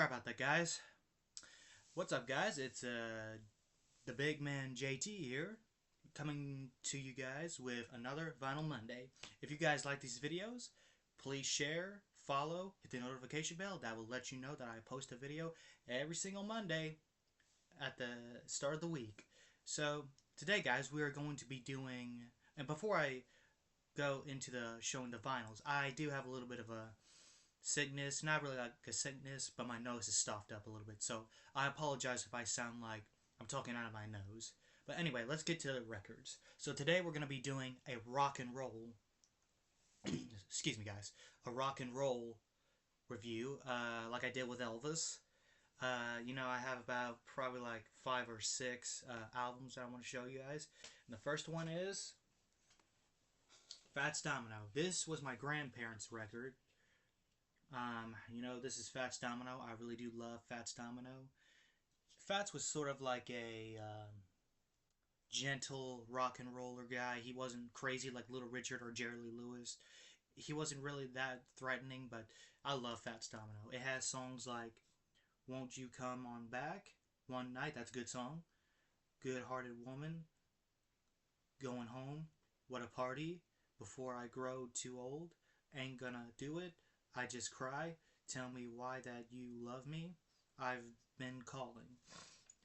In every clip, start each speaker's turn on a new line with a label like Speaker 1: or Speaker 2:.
Speaker 1: Sorry about that, guys. What's up, guys? It's the big man JT here, coming to you guys with another Vinyl Monday. If you guys like these videos, please share, follow, hit the notification bell. That will let you know that I post a video every single Monday at the start of the week. So today, guys, we are going to be doing. And before I go into the showing the vinyls, I do have a little bit of a sickness, not really like a sickness, but my nose is stuffed up a little bit, so I apologize if I sound like I'm talking out of my nose. But anyway, let's get to the records. So today we're going to be doing a rock and roll excuse me, guys, a rock and roll review, like I did with Elvis. I have about probably like 5 or 6 albums that I want to show you guys, and the first one is Fats Domino. This was my grandparents' record. This is Fats Domino. I really do love Fats Domino. Fats was sort of like a gentle rock and roller guy. He wasn't crazy like Little Richard or Jerry Lee Lewis. He wasn't really that threatening, but I love Fats Domino. It has songs like Won't You Come On Back, One Night, that's a good song. Good Hearted Woman, Going Home, What a Party, Before I Grow Too Old, Ain't Gonna Do It, I Just Cry, Tell Me Why That You Love Me, I've Been Calling.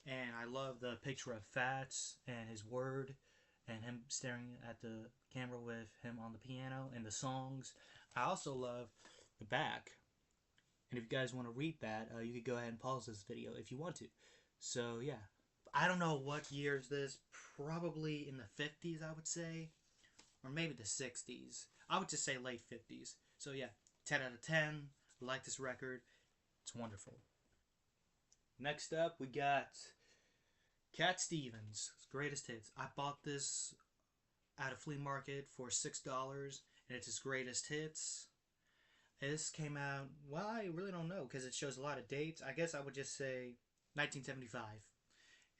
Speaker 1: And I love the picture of Fats and his word and him staring at the camera with him on the piano and the songs. I also love the back. And if you guys want to read that, you could go ahead and pause this video if you want to. So yeah, I don't know what year is this. Probably in the 50s, I would say. Or maybe the 60s. I would just say late 50s. So yeah, 10 out of 10. I like this record. It's wonderful. Next up, we got Cat Stevens' Greatest Hits. I bought this at a flea market for $6, and it's his greatest hits. This came out, well, I really don't know, because it shows a lot of dates. I guess I would just say 1975.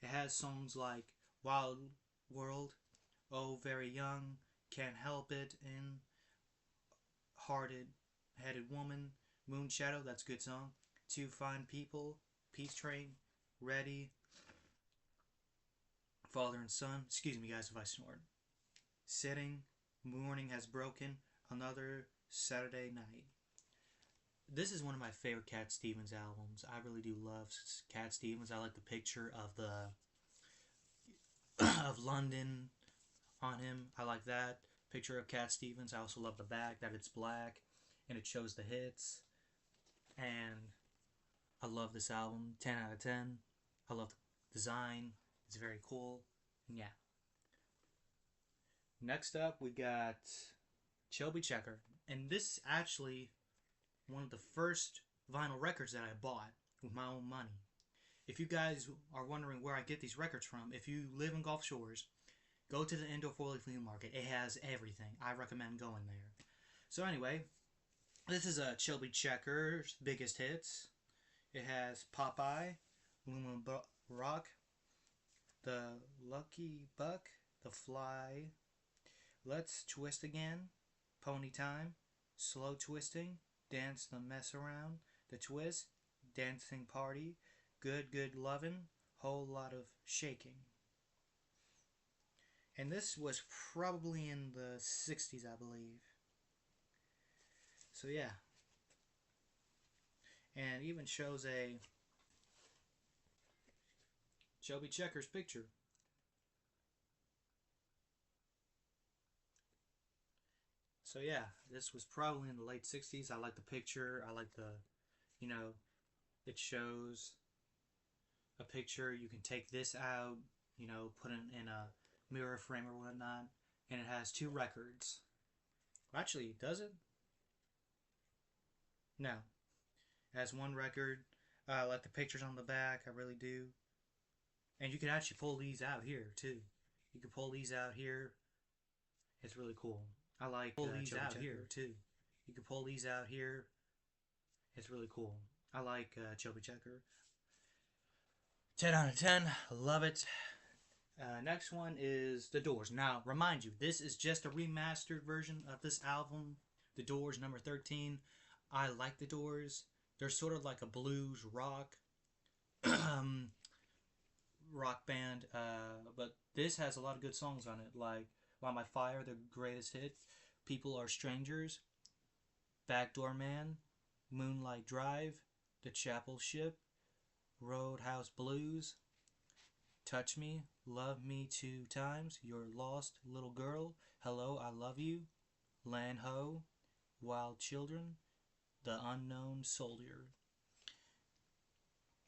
Speaker 1: It has songs like Wild World, Oh Very Young, Can't Help It, and Headed Woman, Moon Shadow, that's a good song. Two Fine People, Peace Train, Ready, Father and Son. Excuse me, guys, if I snort. Sitting, Morning Has Broken, Another Saturday Night. This is one of my favorite Cat Stevens albums. I really do love Cat Stevens. I like the picture of the of London on him. I like that picture of Cat Stevens. I also love the back, that it's black and it shows the hits. And I love this album. 10 out of 10. I love the design. It's very cool. And yeah. Next up, we got Chubby Checker. And this is actually one of the first vinyl records that I bought with my own money. If you guys are wondering where I get these records from, if you live in Gulf Shores, go to the Indoor Foley Flea Market. It has everything. I recommend going there. So anyway, this is a Chubby Checker's biggest hits. It has Popeye, Lumen Rock, The Lucky Buck, The Fly, Let's Twist Again, Pony Time, Slow Twisting, Dance the Mess Around, The Twist, Dancing Party, Good Good Lovin', Whole Lot of Shaking. And this was probably in the 60s, I believe. So yeah. And even shows a Chubby Checker's picture. So yeah, this was probably in the late 60s. I like the picture. I like it shows a picture. You can take this out, put it in a mirror frame or whatnot. And it has 2 records. Actually, does it? No. It has 1 record. I like the pictures on the back. I really do. And you can actually pull these out here, too. You can pull these out here. It's really cool. I like pull these out here, too. You can pull these out here. It's really cool. I like Chubby Checker. 10 out of 10. Love it. Next one is The Doors. Now, remind you, this is just a remastered version of this album, The Doors, number 13. I like The Doors. They're sort of like a blues rock rock band, but this has a lot of good songs on it, like "Light My Fire," the greatest hit, "People Are Strangers," "Backdoor Man," "Moonlight Drive," "The Chapel Ship," "Roadhouse Blues," "Touch Me," "Love Me Two Times," "Your Lost Little Girl," "Hello, I Love You," "Land Ho," "Wild Children," "The Unknown Soldier."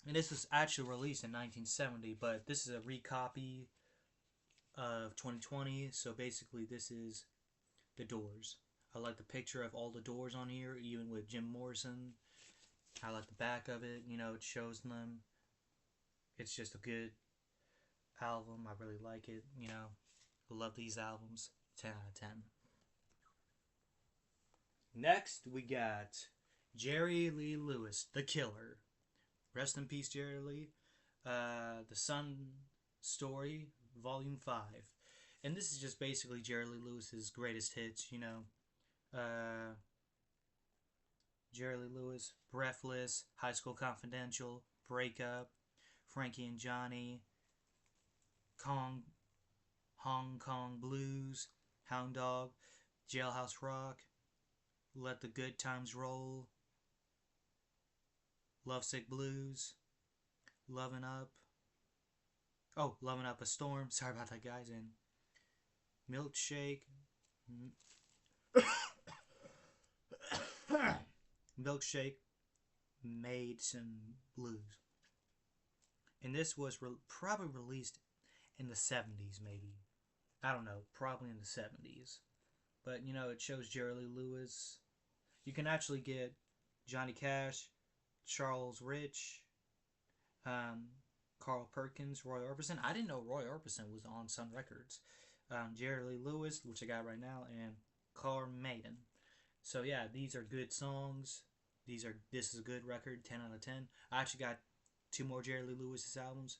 Speaker 1: And this was actually released in 1970, but this is a recopy of 2020. So basically, this is the Doors. I like the picture of all the Doors on here, even with Jim Morrison. I like the back of it. You know, it shows them. It's just a good album. I really like it. You know, I love these albums. 10 out of 10. Next, we got Jerry Lee Lewis, The Killer. Rest in peace, Jerry Lee. The Sun Story, Volume 5. And this is just basically Jerry Lee Lewis's greatest hits, you know. Jerry Lee Lewis, Breathless, High School Confidential, Breakup, Frankie and Johnny, Hong Kong Blues, Hound Dog, Jailhouse Rock, Let the Good Times Roll, Lovesick Blues, Lovin' Up. Oh, Lovin' Up a Storm. Sorry about that, guys. And Milkshake. Milkshake made some blues. And this was probably released in the 70s, maybe. I don't know. Probably in the 70s. But, you know, it shows Jerry Lee Lewis. You can actually get Johnny Cash, Charles Rich, Carl Perkins, Roy Orbison. I didn't know Roy Orbison was on Sun Records. Jerry Lee Lewis, which I got right now, and Carl Maiden. So yeah, these are good songs. This is a good record, 10 out of 10. I actually got two more Jerry Lee Lewis's albums.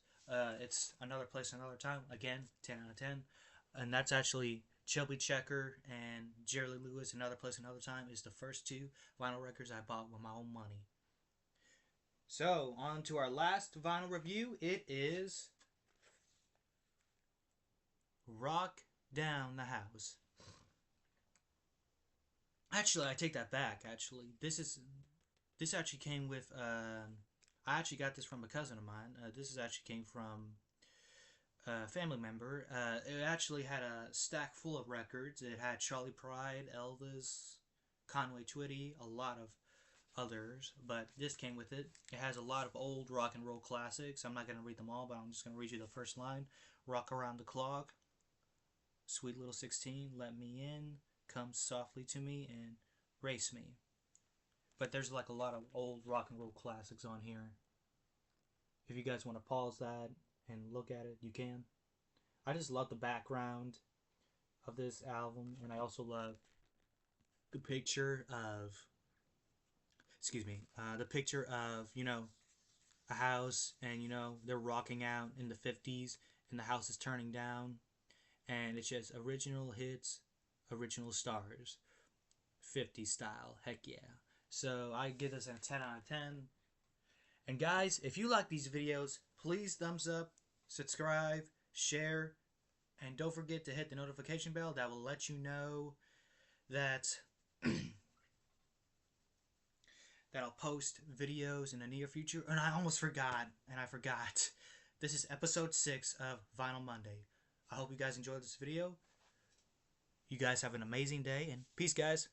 Speaker 1: It's Another Place, Another Time. Again, 10 out of 10. And that's actually Chubby Checker and Jerry Lee Lewis, Another Place, Another Time is the first two vinyl records I bought with my own money. So, on to our last vinyl review. It is Rock Down the House. Actually, I take that back. Actually, this actually came with. I actually got this from a cousin of mine. This actually came from a family member. It actually had a stack full of records. It had Charlie Pride, Elvis, Conway Twitty, a lot of others, but this came with it. It has a lot of old rock and roll classics. I'm not going to read them all, but I'm just going to read you the first line. Rock Around the Clock, Sweet Little 16, Let Me In, Come Softly to Me, and Race Me. But there's like a lot of old rock and roll classics on here. If you guys want to pause that and look at it, you can. I just love the background of this album, and I also love the picture of the picture of, you know, a house, and, you know, they're rocking out in the 50s, and the house is turning down, and it's just original hits, original stars, 50s style. Heck yeah. So I give this a 10 out of 10. And guys, if you like these videos, please thumbs up, subscribe, share, and don't forget to hit the notification bell. That will let you know that that I'll post videos in the near future. And I almost forgot, This is episode 6 of Vinyl Monday. I hope you guys enjoyed this video. You guys have an amazing day, and peace, guys.